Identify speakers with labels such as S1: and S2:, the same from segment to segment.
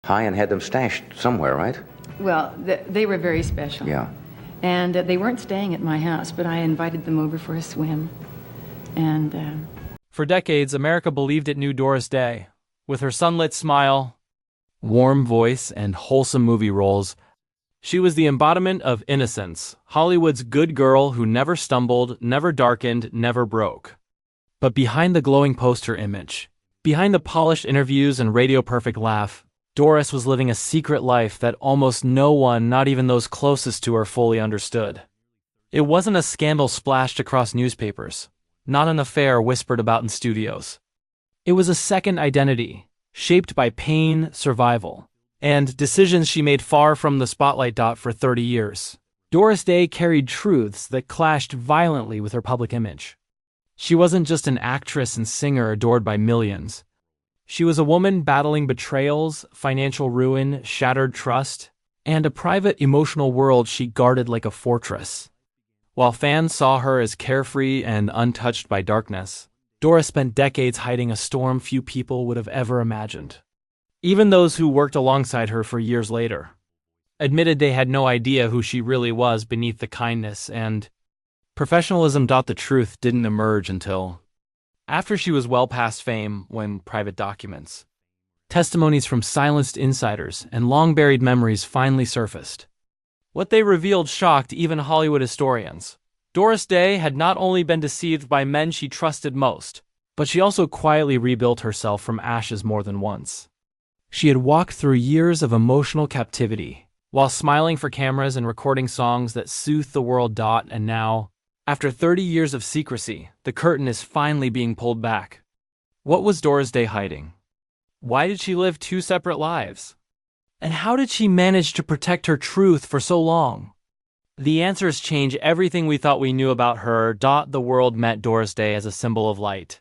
S1: high and had them stashed somewhere, right?
S2: Well, they were very special.
S1: Yeah.
S2: And they weren't staying at my house, but I invited them over for a swim. And
S3: For decades, America believed it knew Doris Day. With her sunlit smile, warm voice, and wholesome movie roles, she was the embodiment of innocence, Hollywood's good girl who never stumbled, never darkened, never broke. But behind the glowing poster image, behind the polished interviews and radio-perfect laugh, Doris was living a secret life that almost no one, not even those closest to her, fully understood. It wasn't a scandal splashed across newspapers, not an affair whispered about in studios. It was a second identity, shaped by pain, survival, and decisions she made far from the spotlight. For 30 years, Doris Day carried truths that clashed violently with her public image. She wasn't just an actress and singer adored by millions. She was a woman battling betrayals, financial ruin, shattered trust, and a private emotional world she guarded like a fortress. While fans saw her as carefree and untouched by darkness, Doris spent decades hiding a storm few people would have ever imagined. Even those who worked alongside her for years later admitted they had no idea who she really was beneath the kindness and professionalism. The truth didn't emerge until after she was well past fame, when private documents, testimonies from silenced insiders, and long-buried memories finally surfaced. What they revealed shocked even Hollywood historians. Doris Day had not only been deceived by men she trusted most, but she also quietly rebuilt herself from ashes more than once. She had walked through years of emotional captivity, while smiling for cameras and recording songs that soothed the world. And now, after 30 years of secrecy, the curtain is finally being pulled back. What was Doris Day hiding? Why did she live two separate lives? And how did she manage to protect her truth for so long? The answers change everything we thought we knew about her. The world met Doris Day as a symbol of light.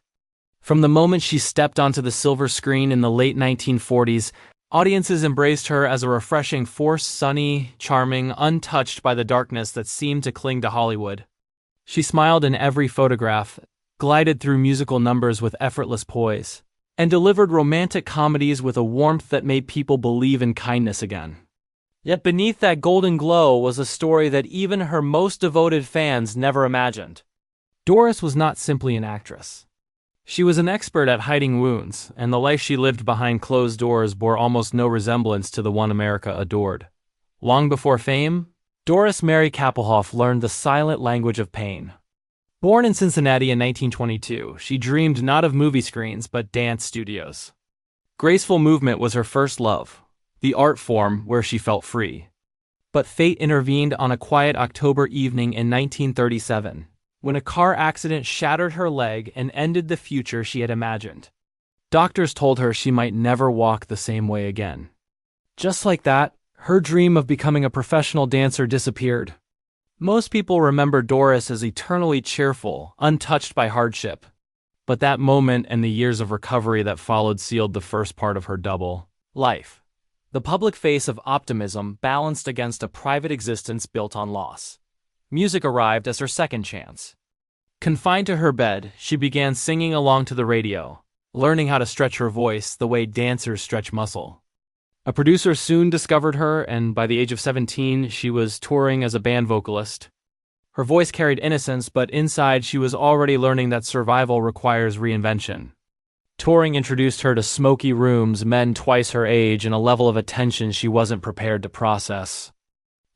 S3: From the moment she stepped onto the silver screen in the late 1940s, audiences embraced her as a refreshing force, sunny, charming, untouched by the darkness that seemed to cling to Hollywood. She smiled in every photograph, glided through musical numbers with effortless poise, and delivered romantic comedies with a warmth that made people believe in kindness again. Yet beneath that golden glow was a story that even her most devoted fans never imagined. Doris was not simply an actress. She was an expert at hiding wounds, and the life she lived behind closed doors bore almost no resemblance to the one America adored. Long before fame, Doris Mary Kappelhoff learned the silent language of pain. Born in Cincinnati in 1922, she dreamed not of movie screens but dance studios. Graceful movement was her first love, the art form where she felt free. But fate intervened on a quiet October evening in 1937, when a car accident shattered her leg and ended the future she had imagined. Doctors told her she might never walk the same way again. Just like that, her dream of becoming a professional dancer disappeared. Most people remember Doris as eternally cheerful, untouched by hardship. But that moment and the years of recovery that followed sealed the first part of her double life. The public face of optimism balanced against a private existence built on loss. Music arrived as her second chance. Confined to her bed, she began singing along to the radio, learning how to stretch her voice the way dancers stretch muscle. A producer soon discovered her, and by the age of 17, she was touring as a band vocalist. Her voice carried innocence, but inside she was already learning that survival requires reinvention. Touring introduced her to smoky rooms, men twice her age, and a level of attention she wasn't prepared to process.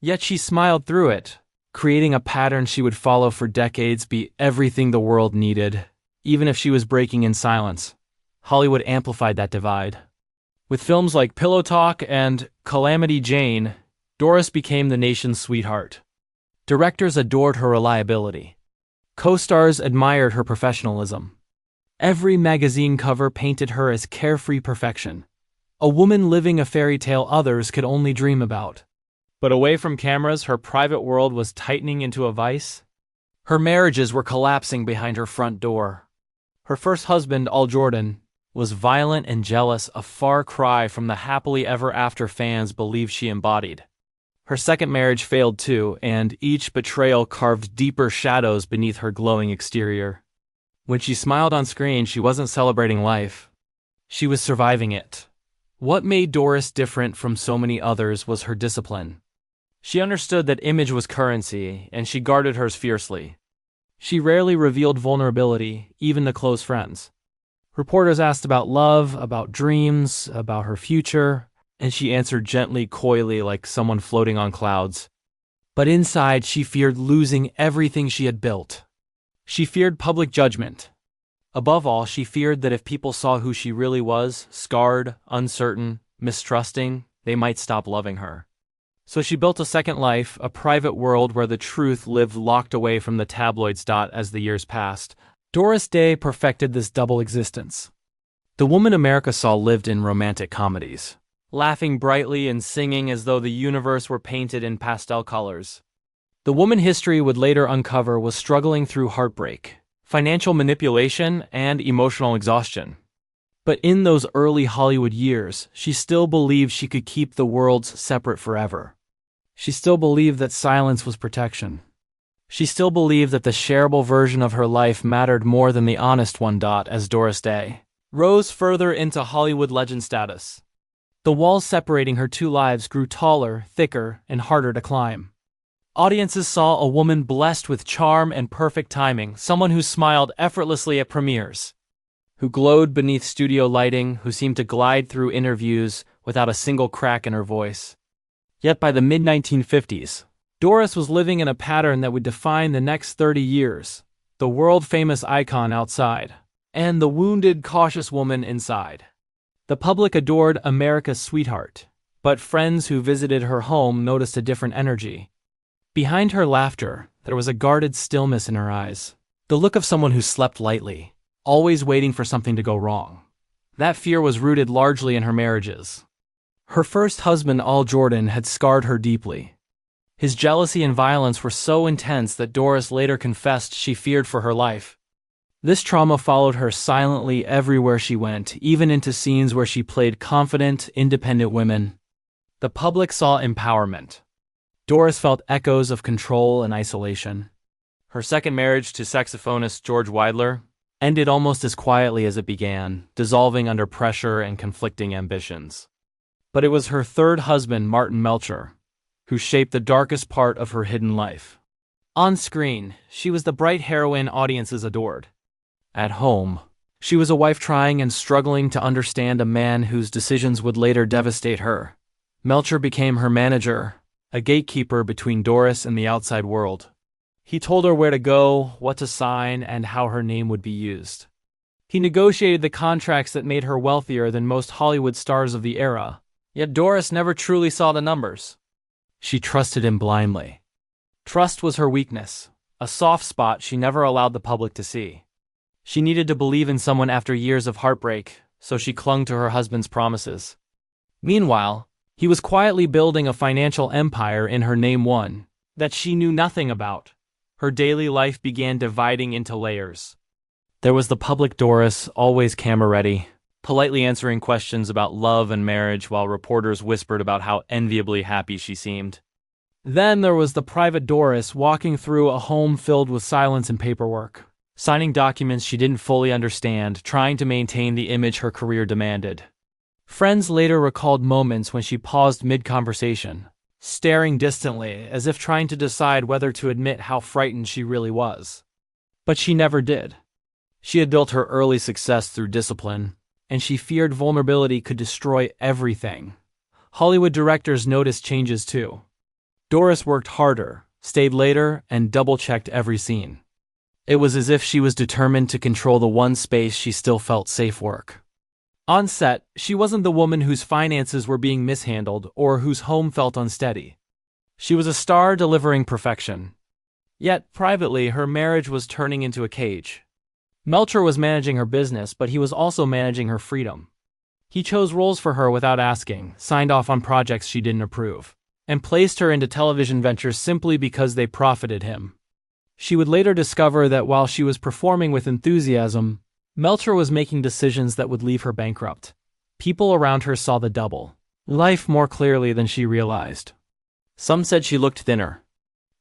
S3: Yet she smiled through it, creating a pattern she would follow for decades, be everything the world needed. Even if she was breaking in silence, Hollywood amplified that divide. With films like Pillow Talk and Calamity Jane, Doris became the nation's sweetheart. Directors adored her reliability. Co-stars admired her professionalism. Every magazine cover painted her as carefree perfection, a woman living a fairy tale others could only dream about. But away from cameras, her private world was tightening into a vice. Her marriages were collapsing behind her front door. Her first husband, Al Jordan, was violent and jealous, a far cry from the happily ever after fans believed she embodied. Her second marriage failed too, and each betrayal carved deeper shadows beneath her glowing exterior. When she smiled on screen, she wasn't celebrating life. She was surviving it. What made Doris different from so many others was her discipline. She understood that image was currency, and she guarded hers fiercely. She rarely revealed vulnerability, even to close friends. Reporters asked about love, about dreams, about her future, and she answered gently, coyly, like someone floating on clouds. But inside, she feared losing everything she had built. She feared public judgment. Above all, she feared that if people saw who she really was, scarred, uncertain, mistrusting, they might stop loving her. So she built a second life, a private world where the truth lived locked away from the tabloids. As the years passed, Doris Day perfected this double existence. The woman America saw lived in romantic comedies, laughing brightly and singing as though the universe were painted in pastel colors. The woman history would later uncover was struggling through heartbreak, financial manipulation, and emotional exhaustion. But in those early Hollywood years, she still believed she could keep the worlds separate forever. She still believed that silence was protection. She still believed that the shareable version of her life mattered more than the honest one. As Doris Day rose further into Hollywood legend status, the walls separating her two lives grew taller, thicker, and harder to climb. Audiences saw a woman blessed with charm and perfect timing, someone who smiled effortlessly at premieres, who glowed beneath studio lighting, who seemed to glide through interviews without a single crack in her voice. Yet by the mid-1950s, Doris was living in a pattern that would define the next 30 years, the world-famous icon outside, and the wounded, cautious woman inside. The public adored America's sweetheart, but friends who visited her home noticed a different energy. Behind her laughter, there was a guarded stillness in her eyes, the look of someone who slept lightly, always waiting for something to go wrong. That fear was rooted largely in her marriages. Her first husband, Al Jordan, had scarred her deeply. His jealousy and violence were so intense that Doris later confessed she feared for her life. This trauma followed her silently everywhere she went, even into scenes where she played confident, independent women. The public saw empowerment. Doris felt echoes of control and isolation. Her second marriage to saxophonist George Weidler ended almost as quietly as it began, dissolving under pressure and conflicting ambitions. But it was her third husband, Martin Melcher, who shaped the darkest part of her hidden life. On screen, she was the bright heroine audiences adored. At home, she was a wife trying and struggling to understand a man whose decisions would later devastate her. Melcher became her manager, a gatekeeper between Doris and the outside world. He told her where to go, what to sign, and how her name would be used. He negotiated the contracts that made her wealthier than most Hollywood stars of the era. Yet Doris never truly saw the numbers. She trusted him blindly. Trust was her weakness, a soft spot she never allowed the public to see. She needed to believe in someone after years of heartbreak, so she clung to her husband's promises. Meanwhile, he was quietly building a financial empire in her name one that she knew nothing about. Her daily life began dividing into layers. There was the public Doris, always camera-ready, politely answering questions about love and marriage while reporters whispered about how enviably happy she seemed. Then there was the private Doris walking through a home filled with silence and paperwork, signing documents she didn't fully understand, trying to maintain the image her career demanded. Friends later recalled moments when she paused mid-conversation, staring distantly as if trying to decide whether to admit how frightened she really was. But she never did. She had built her early success through discipline, and she feared vulnerability could destroy everything. Hollywood directors noticed changes too. Doris worked harder, stayed later, and double-checked every scene. It was as if she was determined to control the one space she still felt safe work. On set, she wasn't the woman whose finances were being mishandled or whose home felt unsteady. She was a star delivering perfection. Yet, privately, her marriage was turning into a cage. Melcher was managing her business, but he was also managing her freedom. He chose roles for her without asking, signed off on projects she didn't approve, and placed her into television ventures simply because they profited him. She would later discover that while she was performing with enthusiasm, Melcher was making decisions that would leave her bankrupt. People around her saw the double life more clearly than she realized. Some said she looked thinner.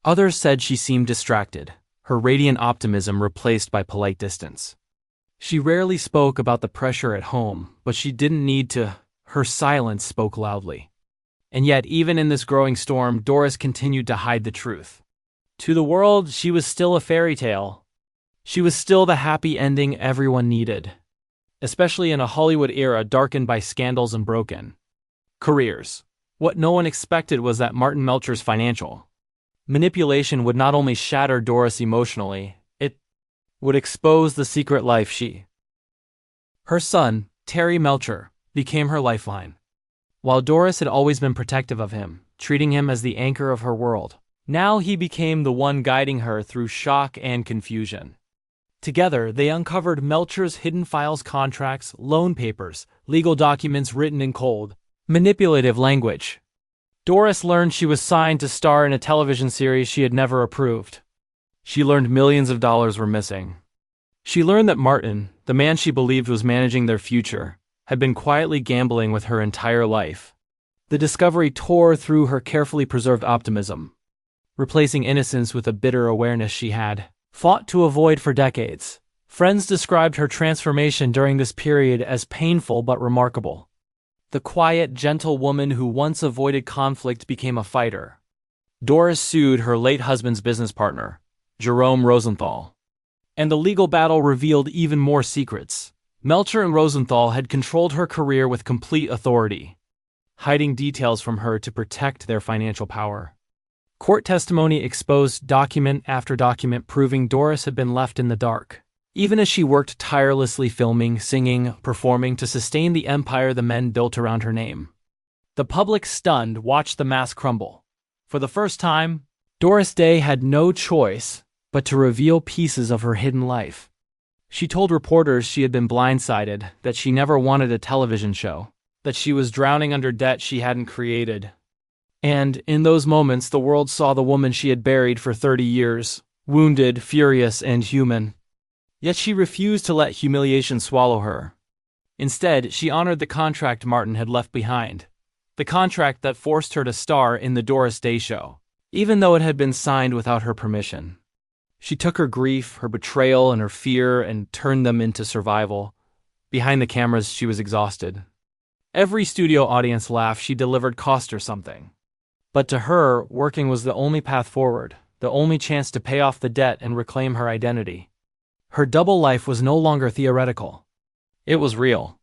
S3: Others said she seemed distracted, her radiant optimism replaced by polite distance. She rarely spoke about the pressure at home, but she didn't need to. her silence spoke loudly. And yet, even in this growing storm, Doris continued to hide the truth. To the world, she was still a fairy tale. She was still the happy ending everyone needed, especially in a Hollywood era darkened by scandals and broken careers. What no one expected was that Martin Melcher's financial manipulation would not only shatter Doris emotionally, it would expose the secret life her son, Terry Melcher, became her lifeline. While Doris had always been protective of him, treating him as the anchor of her world, now he became the one guiding her through shock and confusion. Together, they uncovered Melcher's hidden files, contracts, loan papers, legal documents written in cold, manipulative language. Doris learned she was signed to star in a television series she had never approved. She learned millions of dollars were missing. She learned that Martin, the man she believed was managing their future, had been quietly gambling with her entire life. The discovery tore through her carefully preserved optimism, replacing innocence with a bitter awareness she had fought to avoid for decades. Friends described her transformation during this period as painful but remarkable. The quiet, gentle woman who once avoided conflict became a fighter. Doris sued her late husband's business partner, Jerome Rosenthal, and the legal battle revealed even more secrets. Melcher and Rosenthal had controlled her career with complete authority, hiding details from her to protect their financial power. Court testimony exposed document after document proving Doris had been left in the dark, even as she worked tirelessly filming, singing, performing to sustain the empire the men built around her name. The public, stunned, watched the mask crumble. For the first time, Doris Day had no choice but to reveal pieces of her hidden life. She told reporters she had been blindsided, that she never wanted a television show, that she was drowning under debt she hadn't created. And, in those moments, the world saw the woman she had buried for 30 years, wounded, furious, and human. Yet she refused to let humiliation swallow her. Instead, she honored the contract Martin had left behind, the contract that forced her to star in the Doris Day Show, even though it had been signed without her permission. She took her grief, her betrayal, and her fear and turned them into survival. Behind the cameras, she was exhausted. Every studio audience laugh she delivered cost her something. But to her, working was the only path forward, the only chance to pay off the debt and reclaim her identity. Her double life was no longer theoretical. It was real.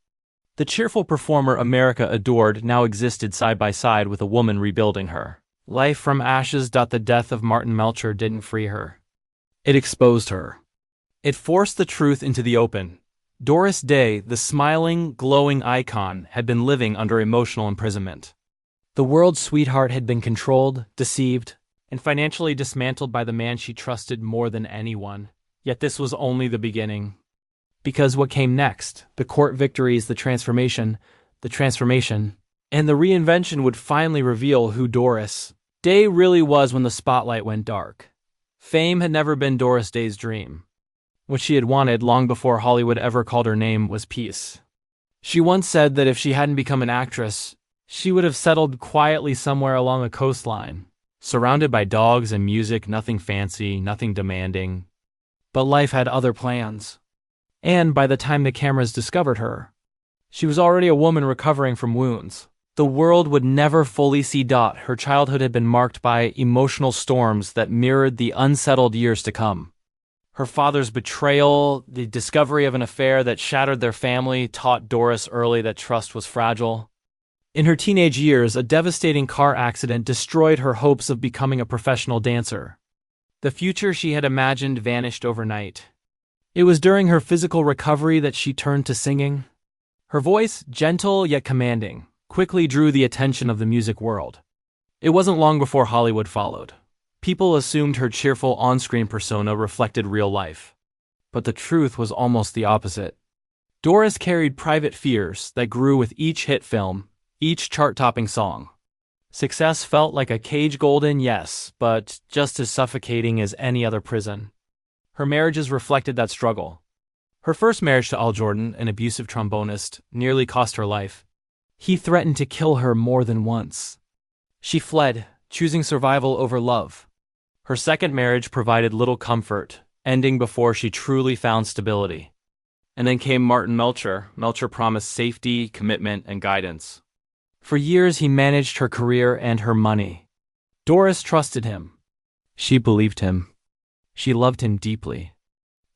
S3: The cheerful performer America adored now existed side by side with a woman rebuilding her life from ashes. The death of Martin Melcher didn't free her. It exposed her. It forced the truth into the open. Doris Day, the smiling, glowing icon, had been living under emotional imprisonment. The world's sweetheart had been controlled, deceived, and financially dismantled by the man she trusted more than anyone. Yet this was only the beginning. Because what came next, the court victories, the transformation, and the reinvention would finally reveal who Doris Day really was when the spotlight went dark. Fame had never been Doris Day's dream. What she had wanted long before Hollywood ever called her name was peace. She once said that if she hadn't become an actress, she would have settled quietly somewhere along a coastline, surrounded by dogs and music, nothing fancy, nothing demanding. But life had other plans. And by the time the cameras discovered her, she was already a woman recovering from wounds. The world would never fully see her childhood had been marked by emotional storms that mirrored the unsettled years to come. Her father's betrayal, the discovery of an affair that shattered their family, taught Doris early that trust was fragile. In her teenage years, a devastating car accident destroyed her hopes of becoming a professional dancer. The future she had imagined vanished overnight. It was during her physical recovery that she turned to singing. Her voice, gentle yet commanding, quickly drew the attention of the music world. It wasn't long before Hollywood followed. People assumed her cheerful on-screen persona reflected real life. But the truth was almost the opposite. Doris carried private fears that grew with each hit film, each chart-topping song. Success felt like a cage golden, yes, but just as suffocating as any other prison. Her marriages reflected that struggle. Her first marriage to Al Jordan, an abusive trombonist, nearly cost her life. He threatened to kill her more than once. She fled, choosing survival over love. Her second marriage provided little comfort, ending before she truly found stability. And then came Martin Melcher. Melcher promised safety, commitment, and guidance. For years, he managed her career and her money. Doris trusted him. She believed him. She loved him deeply.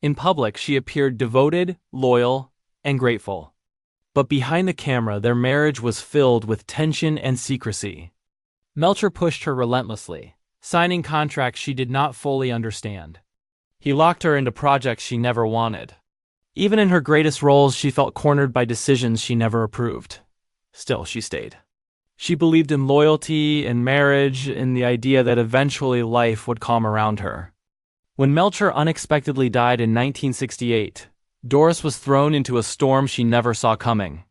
S3: In public, she appeared devoted, loyal, and grateful. But behind the camera, their marriage was filled with tension and secrecy. Melcher pushed her relentlessly, signing contracts she did not fully understand. He locked her into projects she never wanted. Even in her greatest roles, she felt cornered by decisions she never approved. Still, she stayed. She believed in loyalty, in marriage, in the idea that eventually life would calm around her. When Melcher unexpectedly died in 1968, Doris was thrown into a storm she never saw coming.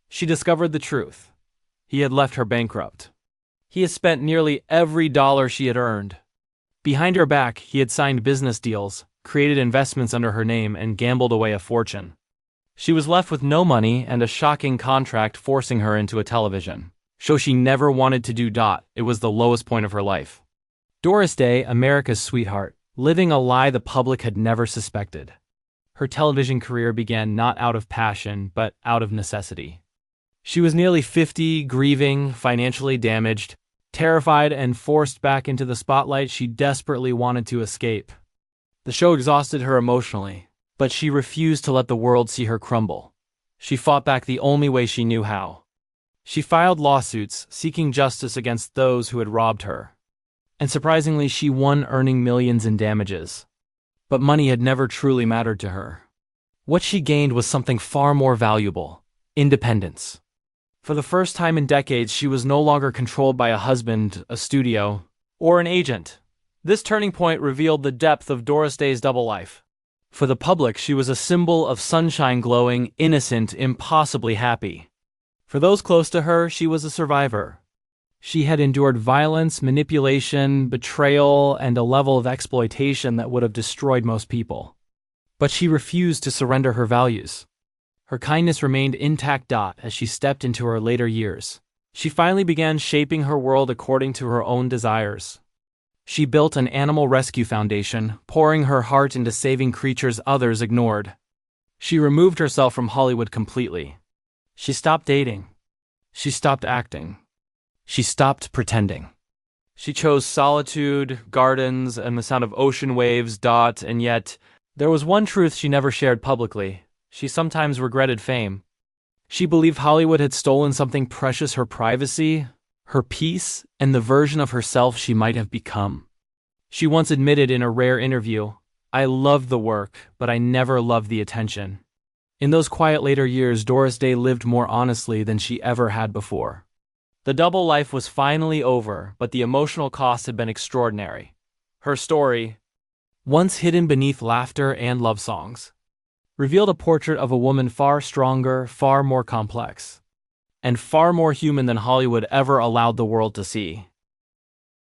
S3: She discovered the truth. He had left her bankrupt. He had spent nearly every dollar she had earned. Behind her back, he had signed business deals, created investments under her name, and gambled away a fortune. She was left with no money and a shocking contract forcing her into a television show she never wanted to do. It was the lowest point of her life. Doris Day, America's sweetheart, living a lie the public had never suspected. Her television career began not out of passion, but out of necessity. She was nearly 50, grieving, financially damaged, terrified, and forced back into the spotlight she desperately wanted to escape. The show exhausted her emotionally, but she refused to let the world see her crumble. She fought back the only way she knew how. She filed lawsuits, seeking justice against those who had robbed her. And surprisingly, she won, earning millions in damages. But money had never truly mattered to her. What she gained was something far more valuable: independence. For the first time in decades, she was no longer controlled by a husband, a studio, or an agent. This turning point revealed the depth of Doris Day's double life. For the public, she was a symbol of sunshine, glowing, innocent, impossibly happy. For those close to her, she was a survivor. She had endured violence, manipulation, betrayal, and a level of exploitation that would have destroyed most people. But she refused to surrender her values. Her kindness remained intact. As she stepped into her later years, she finally began shaping her world according to her own desires. She built an animal rescue foundation, pouring her heart into saving creatures others ignored. She removed herself from Hollywood completely. She stopped dating. She stopped acting. She stopped pretending. She chose solitude, gardens, and the sound of ocean waves. And yet, there was one truth she never shared publicly. She sometimes regretted fame. She believed Hollywood had stolen something precious: her privacy, her peace, and the version of herself she might have become. She once admitted in a rare interview, "I loved the work, but I never loved the attention." In those quiet later years, Doris Day lived more honestly than she ever had before. The double life was finally over, but the emotional cost had been extraordinary. Her story, once hidden beneath laughter and love songs, revealed a portrait of a woman far stronger, far more complex, and far more human than Hollywood ever allowed the world to see.